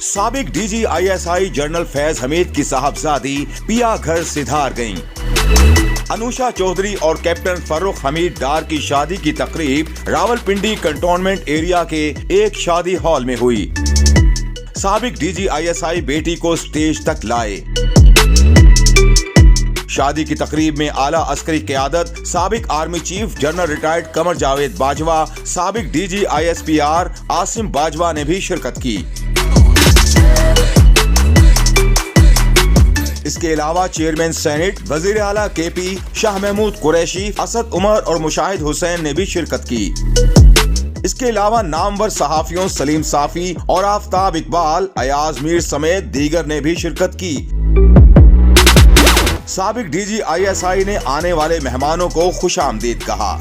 साबिक DG ISI general Faiz Hamid की साहबजादी पिया घर सिधार गईं। अनुषा चौधरी और कैप्टन फर्रुख हमीद डार की शादी की तकरीब रावलपिंडी कंटोनमेंट एरिया के एक शादी हॉल में हुई। साबिक डीजी ISI बेटी को स्टेज तक लाए। शादी की तकरीब में आला अस्करी क़यादत साबिक army chief general retired Qamar Javed Bajwa, साबिक डीजी ISPR आसिम बाजवा ने भी शिरकत की। इसके अलावा चेयरमैन सेनेट वजीर आला KP शाह महमूद कुरैशी, असद उमर और मुशाहिद हुसैन ने भी शिरकत की। इसके अलावा नामवर सहाफियों सलीम साफी और आफ्ताब इकबाल, अयाज मीर समेत दीगर ने भी शिरकत की। साबिक डीजी ISI ने आने वाले मेहमानों को खुशामदीद कहा।